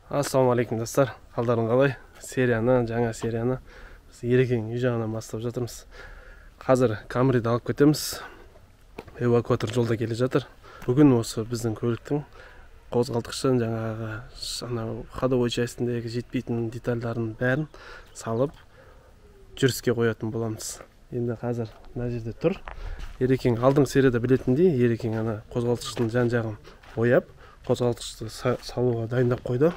Ассалаумағалейкум достар, қалдарың қалай? Жаңа серияны біз Ерекең үй жағынан бастап жатырмыз. Қазір Камриді алып кетеміз. Эвакуатор жолда келе жатыр. Бүгін осы біздің көліктің қозғалтқышын жаңағы ходовой частіндегі жетпейтін детальдарын бәрін салып жүріске қоятын боламыз. Енді қазір мына жерде тұр. Ерекең алдыңғы серияда білетіндей, Ерекең ана қозғалтқыштың жан-жағын бояп, қозғалтқышты салуға дайындап қойды.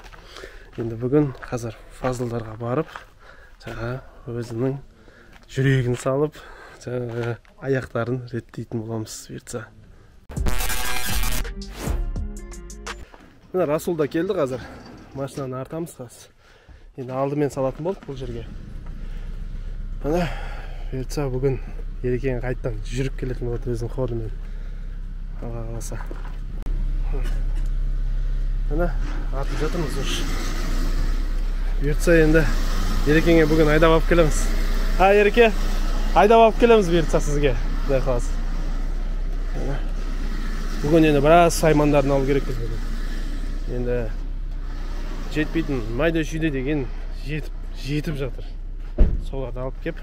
Енді бүгін қазір Фазылдарға барып, өзінің жүрегін салып, аяқтарын реттейтін боламыз бұйыртса. Мына Расул да келді қазір. Машинаны артамыз қазір. Енді алдымен салатын болдық бұл жерге. Мына бұйыртса бүгін Ерекең қайттан жүріп келетін болады өзінің ходымен. Алла қаласа. Мына артып жатырмыз уже. Бұйыртса енді Ерекеңе бүгін айдап алып келеміз. Ереке, айдап алып келеміз бұйыртса сізге. Құдай қаласа. Бүгін енді біраз саймандарын алу керекпіз бүгін. Енді жетпейтін майда шүйде деген жетіп жатыр. Соларды алып кеп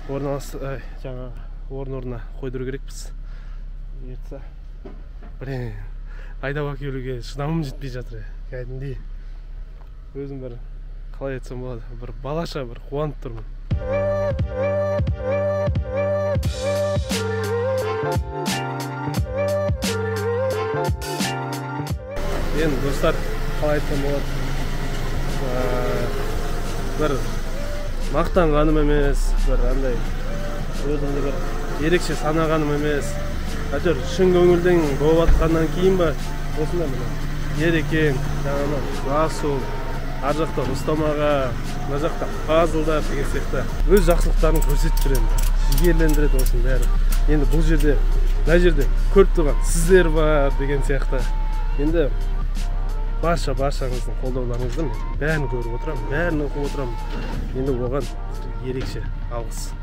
орын-орнына қойдыру керекпіз. Бұйыртса айдап әкелуге шыдамым жетпей жатыр. Кәдімгідей өзім бір қалай айтсам болады, бір балаша бір қуанып тұрмын. Енді достар, қалай айтсам болады, бір мақтанғаным емес, бір андай өзімді бір ерекше санағаным емес. Әйтеуір шын көңілдің болып атқаннан кейін ба, осында міне Ерекең, Расул, ар жақта Рустам аға, мына жақта Фазылдар деген сияқты өз жақсылықтарын көрсетіп жүреді, жігерлендіреді осының бәрі. Енді бұл жерде, мына жерде көріп тұрған сіздер бар деген сияқты. Енді баршаңыздың қолдауларыңызды мен бәрін көріп отырамын, бәрін оқып отырамын. Енді оған ерекше алғыс.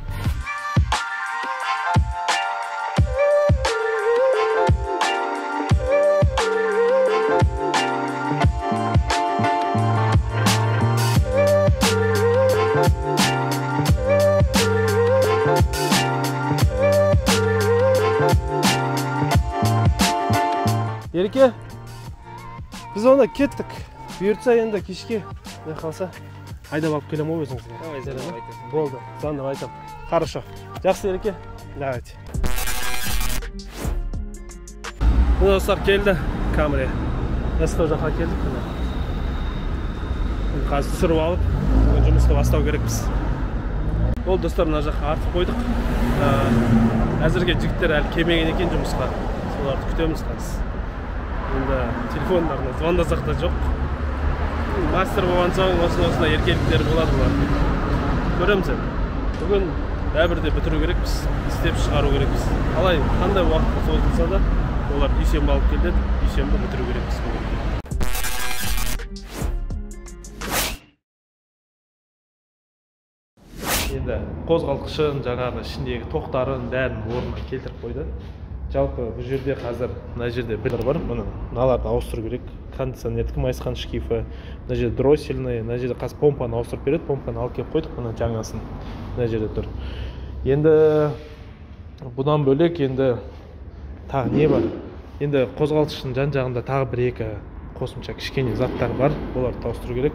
Ереке, біз онда кеттік. Бұйыртса енді кешке қалса айдап алып келем ғой өзіңізге. Болды, заңдап айтам. Хорошо. Жақсы Ереке. Давайте. Достар келді Камри. СТО жаққа келдік. Қазір түсіріп алып, жұмысты бастау керекпіз. Ол достар мына жаққа артып қойдық. Әзірге жігіттер әлі келмеген екен жұмысқа. Соларды күтеміз қазір. Енді телефондарына звондасақ та жоқ. Мастер болған соң осында еркеліктер болады бұлар. Көреміз енді. Бүгін бәрібірде бітіру керекпіз, істеп шығару керекпіз. Қалай, қандай уақытқа созылса да, олар дүйсенбі алып келеді, дүйсенбі бітіру керекпіз бүгін. Енді қозғалтқышын, жаңағы ішіндегі тоқтарын бәрін орнына келтіріп қойды. Жалпы бұл жерде қазір, мына жерде бір бар, мыналарды ауыстыру керек. Кондиционердікі майысқан шкифі, мына жерде дроссельный, мына жерде қазір помпаны ауыстырып береді, помпаны алып келіп қойдық, мына жаңасын мына жерде тұр. Енді бұдан бөлек енді тағы не бар? Енді қозғалтқыштың жан-жағында тағы бір-екі қосымша кішкене заттар бар, оларды ауыстыру керек.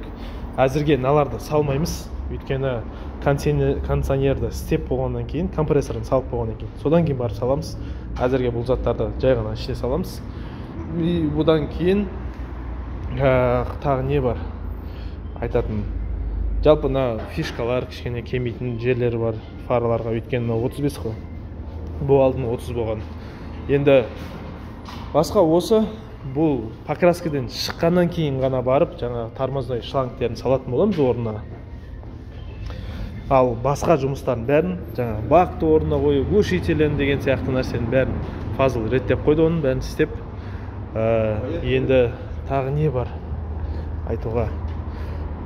Әзірге мыналарды салмаймыз, өйткені кондиционерді істеп болғаннан кейін, компрессорын салып болғаннан кейін, содан кейін барып саламыз. Әзірге бұл заттарды жай ғана ішіне саламыз. Бұдан кейін тағы не бар айтатын. Жалпы фишкалар кішкене кемейтін жерлері бар фараларға, өйткені 35 қой. Бұл алдын 30 болған. Енді басқа осы бұл покраскіден шыққаннан кейін ғана барып, жаңа тормозной шлангтерін салатын боламыз орнына. Ал басқа жұмыстарын бәрін, жаңа бақты орнына қойып, глушителін деген сияқты нәрсенің бәрін Фазыл реттеп қойды, оның бәрін істеп. Енді тағы не бар айтуға?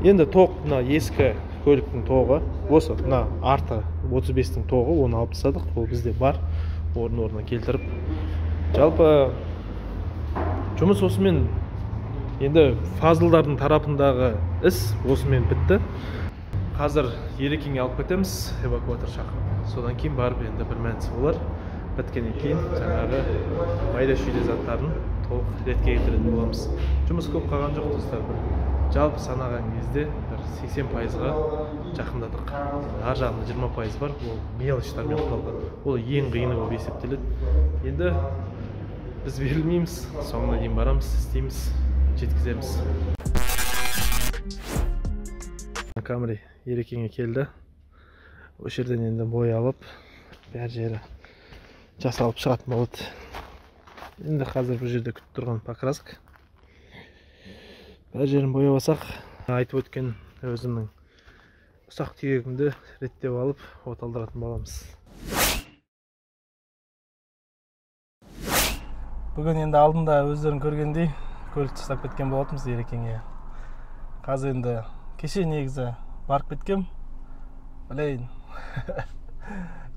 Енді тоқ, мына ескі көліктің тоғы, осы мына арты 35-тің тоғы, оны алып тастадық, ол бізде бар, орнына келтіріп. Жалпы жұмыс осымен Енді Фазылдардың тарапындағы іс осымен бітті. Қазір Ерекеңе алып кетеміз, эвакуатор шақырып. Содан кейін барып енді бір мәнісі болар. Біткеннен кейін жаңағы майда шүйде заттарын толық ретке келтіретін боламыз. Жұмыс көп қалған жоқ достар. Жалпы санаған кезде бір 80%-ға жақындадық. Ар жағында 20% бар, ол мелочтармен қалған. Ол ең қиыны болып есептеледі. Енді біз берілмейміз, соңына дейін барамыз, істейміз, жеткіземіз. Камри Ерекеңе келді. Осы жерден енді бой алып, бәр жері жасалып шығатын болады. Енді қазір бұл жерде күтіп тұрған покраска. Бәр жерін боясақ, айтып өткен өзімнің ұсақ түйегімді реттеп алып, оталдыратын боламыз. Бүгін енді алдында өздерін көргендей көлік тастап кеткен болатынбыз Ерекеңе. Қазір енді кеше негізі барып кеткем. Білейін.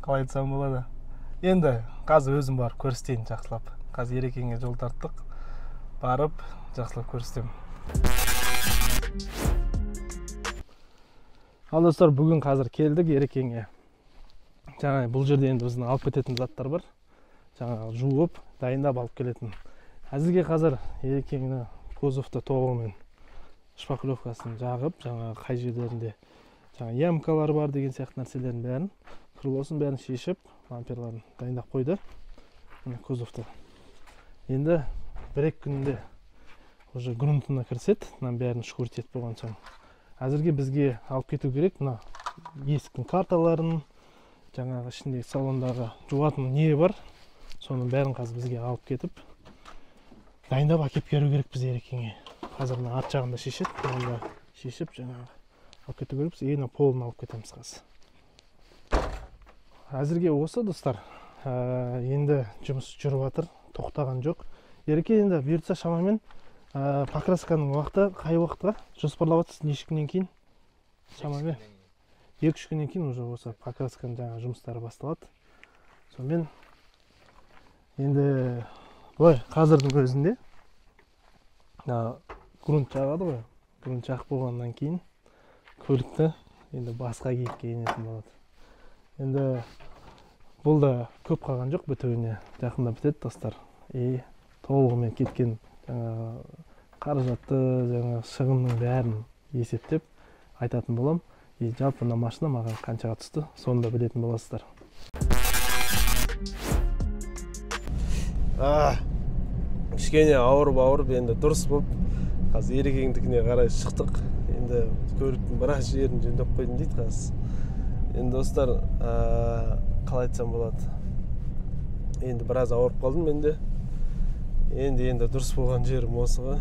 Қалай айтсам болады. Енді қазір өзім барып көрістейін жақсылап. Қазір Ерекеңе жол тарттық. Барып жақсылап көрістем. Ал достар, бүгін қазір келдік Ерекеңе. Жаңа бұл жерде енді біздің алып кететін заттар бар. Жаңа жуып, дайындап алып келетін. Әзірге қазір Ерекеңні кузовты толығымен шпаклевкасын жағып, жаңа қай жерлерінде жаңа ямкалар бар деген сияқты нәрселерін бәрін, крылосын бәрін шешіп, ламперларын дайындап қойды. Міне кузовты. Енді 1-2 күнде уже грунтына кіріседі, мына бәрін шкурт етіп болған соң. Әзірге бізге алып кету керек мына есіктің карталарын, жаңағы ішіндегі салондағы жуатын не бар, соның бәрін қазір бізге алып кетіп, дайындап әкеп беру керек біз Ерекеңе. Қазір мына арт жағында шешеді, онда шешіп жаңағы алып кету керек, біз ең полын алып кетеміз қазір. Әзірге осы достар. Енді жұмыс жүріп жатыр, тоқтаған жоқ. Ереке енді бұйыртса шамамен покрасканың уақыты қай уақытқа жоспарлап жатсыз? Неше күннен кейін? Шамамен 2-3 күннен кейін уже осы покрасканың жаңа жұмыстары басталады. Сонымен енді былай қазірдің өзінде грунт жағады ғой. Грунт жағып болғаннан кейін көлікті енді басқа кейіпке енетін болады. Енді бұл да көп қалған жоқ, бітуіне жақында бітеді достар. Толығымен кеткен қаражатты, шығынның бәрін есептеп айтатын болам. Жалпы мына машина маған қаншаға түсті, соны да білетін боласыздар. Кішкене ауырып енді дұрыс болып, қазір Ерекеңдікіне қарай шықтық. Енді көліктің біраз жерін жөндеп қойдым дейді қазір. Енді достар, қалай айтсам болады. Енді біраз ауырып қалдым менде. Енді дұрыс болған жерім осыға.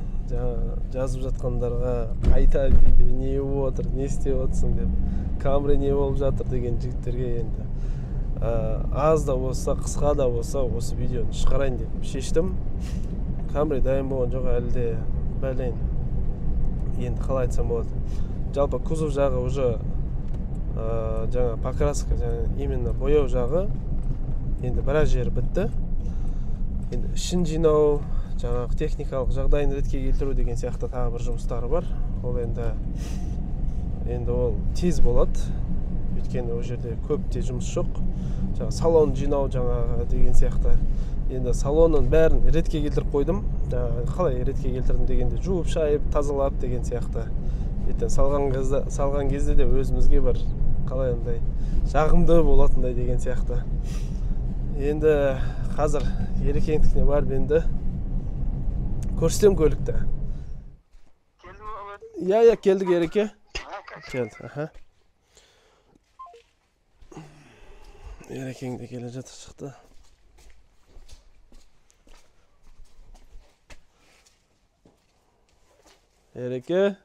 Жазып жатқандарға қайта не болып отыр, не істеп отырсың деп, Камри не болып жатыр деген жігіттерге енді аз да болса, қысқа да болса осы видеоны шығарайын деп шештім. Камри дайын болған жоқ, әлі де бәлейін. Енді қалай айтсам болады. Жалпы кузов жағы уже жаңа покраска, именно бояу жағы енді біраз жері бітті. Енді ішін жинау, жаңағы техникалық жағдайын ретке келтіру деген сияқты тағы бір жұмыстары бар. Ол енді ол тез болады. Өйткені ол жерде көп те жұмыс жоқ. Жаңа салон жинау жаңағы деген сияқты. Енді салонның бәрін ретке келтіріп қойдым. Қалай ретке келтірдім дегенде жуып, шайып, тазалап деген сияқты. Салған кезде де өзімізге бір қалай ондай жағымды болатындай деген сияқты. Енді қазір Ерекеңдікіне барып енді көрсетем көлікті. Келді ме? Иә, келдік Ереке. Келді, Ерекең де келе жатыр, шықты. Ереке,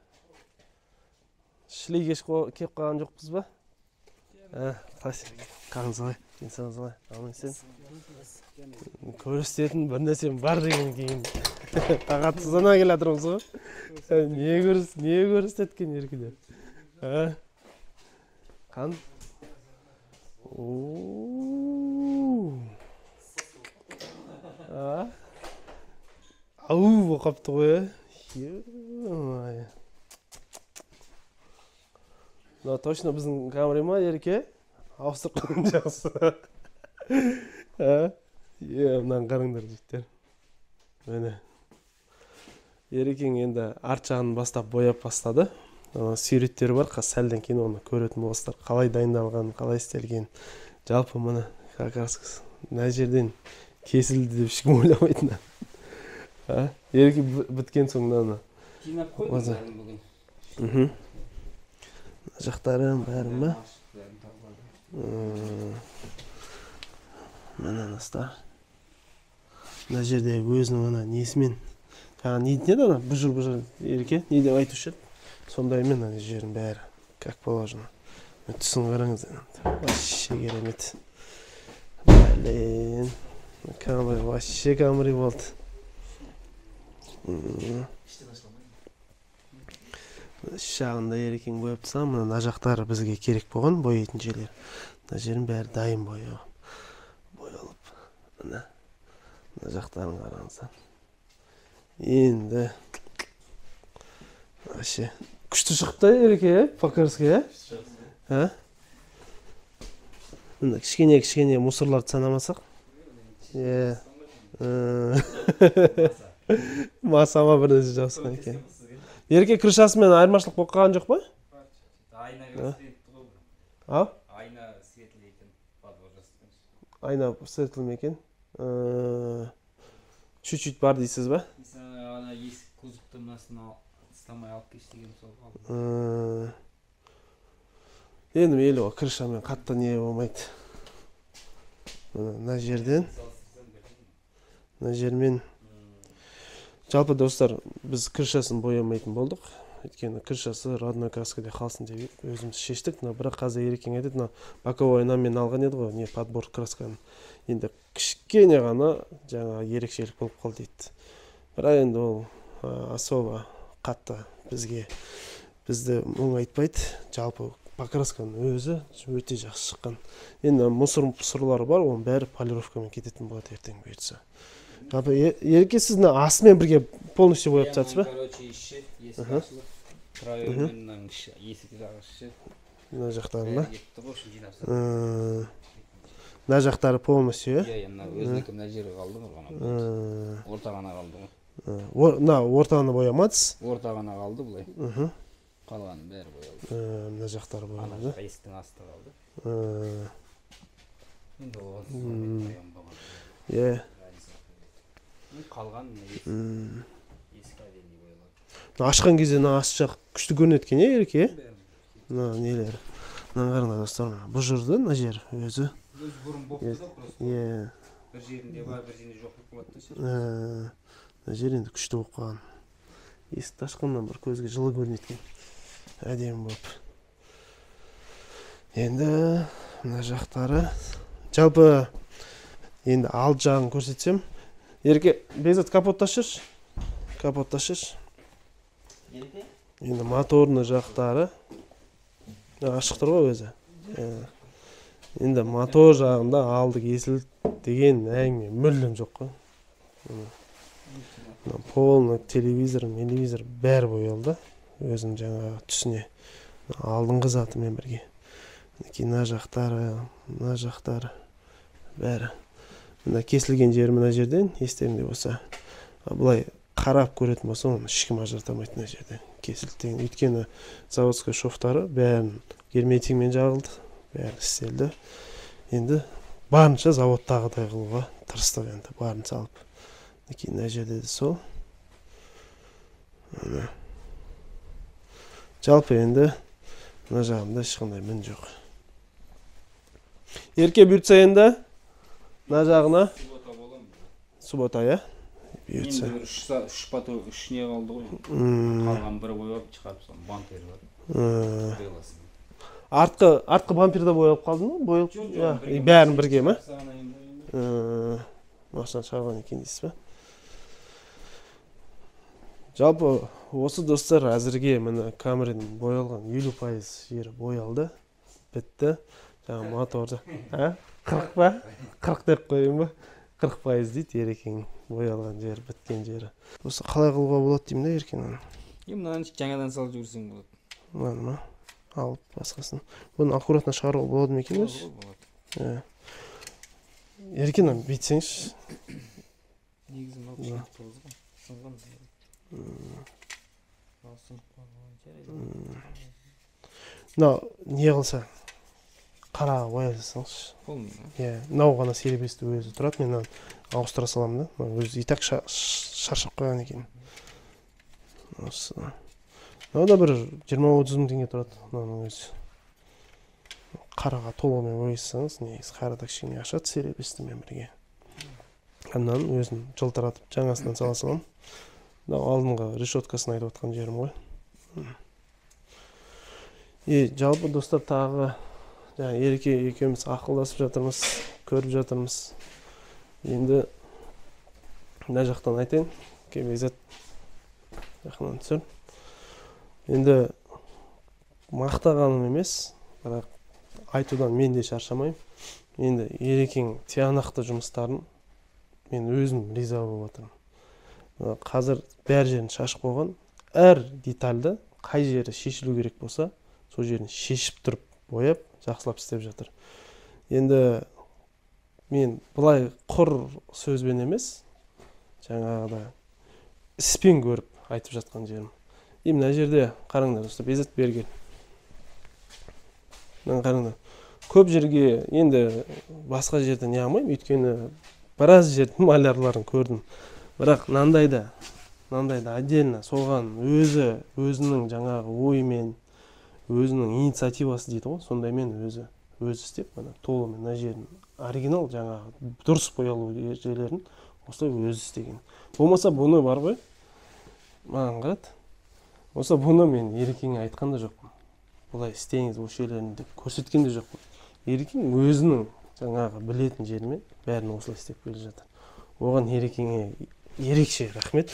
шілей кеш кеп қалған жоқпыз ба? Қалыңыз қалай? Денсаулығыңыз қалай? Аман есен? Көрсететін бір нәрсем бар деген кейін тағатсыздана келе жатырмыз ғой. Не көрсеткен еркелер? Қан? Ау, қапты ғой, Ё-моё. Мына точно биздин камера ма, Ереке? Ауыстырып койгон жакшы. Мынаны караңдар жигиттер. Мына. Ерекең енді арт жағын бастап бояп бастады. Суреттері бар, сәлден кейін оны көретін боласыздар. Қалай дайындалған, қалай істелген. Жалпы мына как раз мына жерден кесілді деп ешкім ойламайтын. Ереке біткен соң мынаны жинап қойдым бүгін. мына жақтарын бәрін ба? Мына достар. Мына жерде өзінің мына несімен не дейді ана бұжыр Ереке не деп айтушы еді? Сондаймен ана жердің бәрі как положено. Түсін қараңыз. Вообще керемет. Блин. Камера вообще камера болды. Шағында Ерекең бояп тастаған. Мына жақтары бізге керек болған бояйтын жерлер. Мына жердің бәрі дайын боялып. Мына жақтарын қараңыздар. Енді вообще күшті шықты Ереке, Покырский, Мына кішкене мусорларды санамасақ. Масама бір нәрсе жабысқан екен. Ереке крышасымен айырмашылық болып қалған жоқ па? Айна светлейтін подвор жасаған. Айна светлі екен. Чуть-чуть бар дейсіз ба? Ана есік кузовты мынасын тастамай алып кеш деген сол қалды. Енді мейлі ғой, крышамен қатты не болмайды. Мына жермен жалпы достар, біз крышасын боямайтын болдық. Өйткені крышасы родной краскада қалсын деп өзіміз шештік. Бірақ қазір Ерекең айтады, боковой айнамен алған еді ғой, не подбор красканы. Енді кішкене ғана жаңа ерекшелік болып қалды дейді. Бірақ енді ол особо қатты бізді мұң айтпайды. Жалпы покрасканың өзі өте жақсы шыққан. Енді мұсырлары бар, оның бәрі полировкамен кететін болады ертең бұйыртса. Жалпы Ереке сіз астымен бірге полностью бояп жатсыз ба? Короче, іші, есік ашылып, проеммен есік жағы іші. Мына жақтары ма? Кетті ғой, үшін жинап Мына жақтары полностью, өзінікі мына жері қалды ғой ғана. Орта ғана қалды ғой. Ортағаны боямадыз? Орта ғана қалды бұлай. Қалғаны бәрі боялды. Мына жақтары боялды. Ана жаққа есіктің асты қалды. Енді оған боямаған. Қалған есік әдемі боялады. Ашқан кезде ас жақ күшті көрінеді екен, Ереке? Нелер. Мына қараңдар достар, бұл жерді мына жер өзі. Өз бұрын боқты да просто. Бір жерінде бар, бір жерінде жоқ болып қалады. Мына жер енді күшті болып қалған. Есікті ашқаннан бір көзге жылы көрінеді екен. Әдемі болып. Енді мына жақтары. Жалпы енді алды жағын көрсетсем. Ереке, Бекзат капотты ашыршы. Енді моторны жақтары. Ашық тұр ғой өзі. Енді мотор жағында алды кесілді деген әңгіме мүлдем жоқ қой. Полный телевизор бәрі боялды. Өзім жаңа түсіне алдыңғы затымен бірге. Мына жақтары бәрі. Мына кесілген жері мына жерден, естеріңде болса. Бұлай қарап көретін болса, оны ешкім ажыратамайды мына жерден. Кесілді. Өйткені заводской шофтары бәрін герметикмен жағылды, бәрі істелді. Енді барынша заводтағыдай қылуға тырыстық енді, барын салып. Мына жерде де сол. Жалпы енді мына жағында ешқандай мін жоқ. Ерке бұйыртса енді мына жағына суббота, я? Енді үш поток үшіне қалды ғой. Қалған бірі бояп шығарып соң бампер бар. Артқы бамперда боялып қалды ма? Бәрін бірге ма? Машина шығарған екен дейсіз ба? Жалпы осы достар әзірге мына камераның боялған 50% жері боялды. Бітті. Жаңа моторды. 40 ба? 40 деп қойын ба? 40% дейді ерекең боялған жері, біткен жері. Осы қалай қылуға болады деймін да еркең оны. Мынаны жаңадан салып жүрсең болады. Мынаны ма? Алып басқасын. Бұны аккуратно шығаруға болады ма екен өзі? Болады. Еркең оны бүйтсеңші. Негізі мынау кішкене тозған. Сынған. Мынау не қылса? Қара оя жасаңызшы. Мынау ғана серебесті өзі тұрады, мен ауыстыра саламын да. Өзі итак шаршап қойған екен. Осы. Мынау да бір 20-30 мың теңге тұрады, мынаның өзі. Қараға толығымен ойысаңыз, негізі қарада кішкене ашады серебестімен бірге. Мынаның өзін жылтыратып жаңасынан сала салам. Мынау алдыңғы решеткасын айтып отқан жерім ғой. Жалпы достар, тағы Ереке екеуміз ақылдасып жатырмыз, көріп жатырмыз. Енді мына жақтан айтайын, Бекзат жақынан түсір. Енді мақтағаным емес, бірақ айтудан мен де шаршамайым. Енді Ерекең тиянақты жұмыстарын мен өзім риза болып отырмын. Қазір бәр жерін шашып қойған, әр детальды қай жері шешілу керек болса, сол жерін шешіп тұрып бояп, жақсылап істеп жатыр. Енді мен бұлай құр сөзбен емес, жаңағыда іспен көріп айтып жатқан жерім. Мына жерде қараңдар достар, Бекзат бері кел. Мына қараңдар. Көп жерге енді басқа жерде не алмаймын, өйткені біраз жердің малярларын көрдім. Бірақ мынандайда отдельно соған өзінің жаңағы ойымен, өзінің инициативасы дейді ғой, сондаймен өзі істеп, толымен мына жерін оригинал жаңағы дұрыс боялу жерлерін осылай өзі істеген. Болмаса бұны бар ғой, маған қарат. Болса бұны мен Ерекеңе айтқан да жоқпын. Бұлай істеңіз осы жерлерін деп көрсеткен де жоқпын. Ерекең өзінің жаңағы білетін жерімен бәрін осылай істеп келе жатыр. Оған Ерекеңе ерекше рахмет.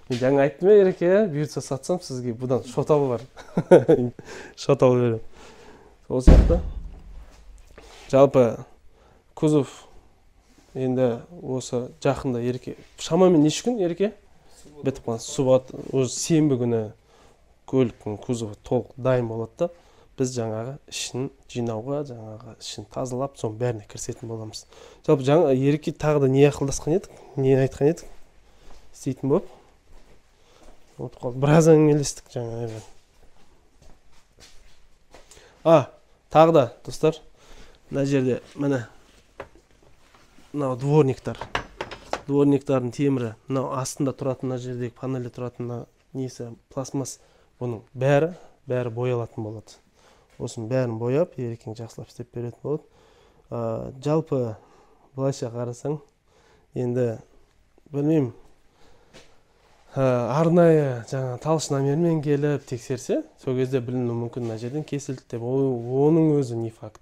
Мен жаңа айттым Ереке, бұйыртса сатсам сізге бұдан шотал бар. Шотал берем. Сол сияқты. Жалпы кузов енді осы жақында Ереке. Шамамен неше күн Ереке? Бітіп қалған. Субат, осы сенбі күні көліктің кузовы толық дайын болады да, біз жаңағы ішін жинауға, жаңағы ішін тазалап, соның бәріне кірісетін боламыз. Жалпы жаңа Ереке тағы да не ақылдасқан едік, не айтқан едік? Істейтін болып. Біраз әңгімелестік жаңа. Тағы да достар, мына жерде міне мынау дворниктардың темірі, мынау астында тұратын, мына жердегі панельде тұратын несі пластмасс, бұның бәрі боялатын болады. Осының бәрін бояп, Ерекең жақсылап істеп беретін болады. Жалпы былайша қарасаң, енді білмеймін, арнайы жаңа талшынамермен келіп тексерсе, сол кезде біліну мүмкін мына жерден кесілді деп, оның өзі не факт.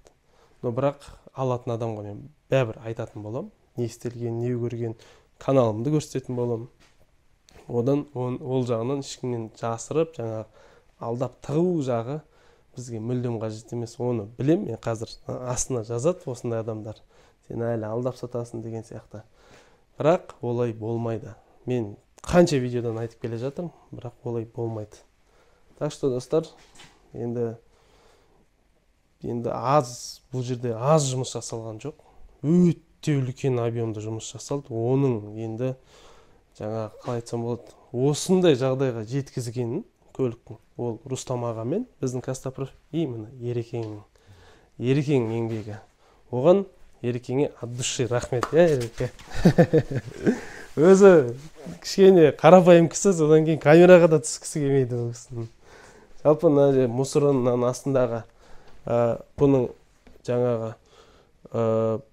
Но бірақ алатын адамға мен бәрібір айтатын болам, не істелген, не көрген, каналымды көрсететін болам. Одан ол жағынан ешкімнен жасырып, жаңа алдап тығу жағы бізге мүлдем қажет емес. Оны білем, мен қазір астына жазады осындай адамдар. Сен әлі алдап сатасың деген сияқты. Бірақ олай болмайды. Мен қанша видеодан айтып келе жатырмын, бірақ олай болмайды. Так что достар, енді бұл жерде аз жұмыс жасалған жоқ. Өте үлкен объемда жұмыс жасалды. Оның енді жаңа қалай айтсам болады, осындай жағдайға жеткізгенін көліктің ол Рустам аға мен біздің Костоправ міне Ерекең еңбегі. Оған Ерекеңе от души рахмет, Ереке. Өзі кішкене қарапайым кісі, содан кейін камераға да түскісі келмейді ол кісінің. Жалпы мусорының астындағы бұның жаңағы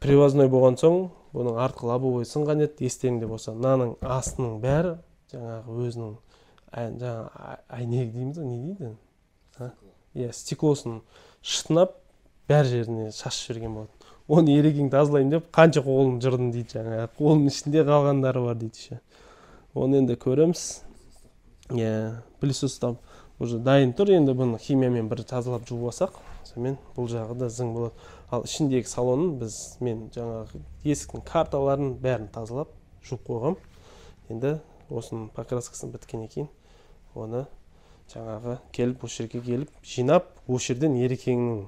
привозной болған соң, бұның артқы лобовой сынған еді, естеріңде болса, мынаның астының бәрі жаңағы өзінің әйнегі дейміз, не дейді? Стеклосын шытынап, бәр жеріне шашып жіберген болады. Оны Ерекең тазалайын деп, қанша қолын жырдым дейді жаңағы. Қолын ішінде қалғандары бар дейді. Оны енді көреміз. Пылесостап уже дайын тұр. Енді бұны химиямен бір тазалап жуып алсақ, сонымен бұл жағы да зың болады. Ал ішіндегі салонын мен жаңағы есіктің карталарын бәрін тазалап жуып қойғам. Енді осының покраскасын біткеннен кейін оны жаңағы келіп осы жерге келіп жинап, осы жерден Ерекеңнің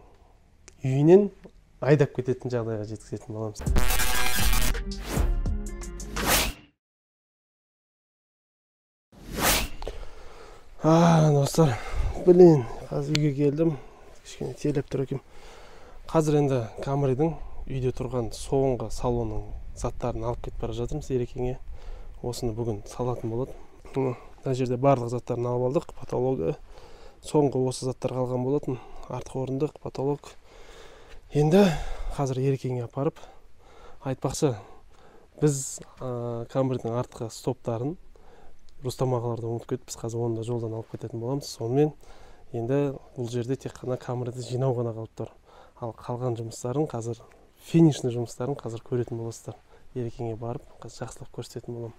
үйінен айдап кететін жағдайға жеткізетін боламыз. Достар, қазір үйге келдім. Кішкене телеп тұр екем. Қазір енді Камридің үйде тұрған соңғы салонның заттарын алып кетіп бара жатырмыз Ерекеңе. Осыны бүгін салатын болады. Мына жерде барлық заттарын алып алдық. Потологы, соңғы осы заттар қалған болатын. Артқы орындық, потолог. Енді қазір Ерекеңе апарып айтпақшы, біз Камридің артқы стоптарын Рустам ағаларды ұмытып кетіппіз. Қазір оны да жолдан алып кететін боламыз. Сонымен енді бұл жерде тек қана Камриді жинау ғана қалып тұр. Ал қалған жұмыстарын қазір, финишный жұмыстарын қазір көретін боласыздар. Ерекеңе барып, жақсылап көрсететін болам.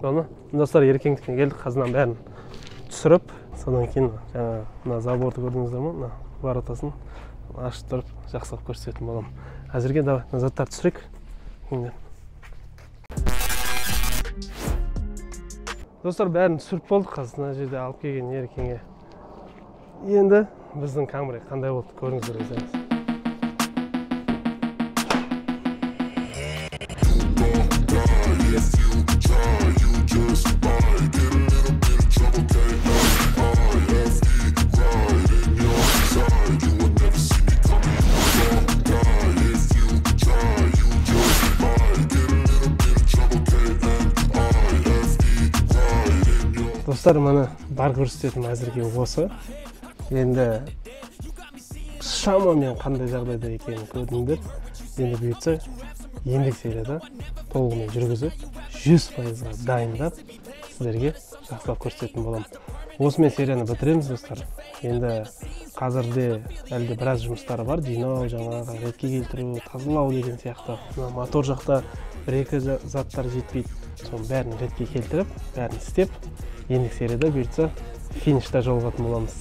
Оны, достар, Ерекеңдікіне келдік, қазынан бәрін түсіріп, содан кейін жаңа заборды көрдіңіздер ме? Мына воротасын ашып тұрып, жақсылап көрсететін болам. Әзірге давай заттарды түсірейік. Достар, бәрін түсіріп болдық, қазір мына жерде алып келген Ерекеңе. Енді біздің Камри қандай болды көріңіздер өздеріңіз. Достар, мана бар көрсететін әзірге осы. Енді шамамен қандай жағдайда екенін көрдіңдер. Енді бұйыртса ендігі серияда толығымен жүргізіп 100%-ға дайындап сіздерге жақсылап көрсететін болам. Осымен серияны бітіреміз, достар. Енді қазірде әлде біраз жұмыстары бар. Жинау, жаңағы ретке келтіру, тазалау деген сияқты. Мотор жақта бір-екі заттар жетпейді. Соның бәрін ретке келтіріп, бәрін істеп, ендігі серияда бұйыртса финишта жолығатын боламыз.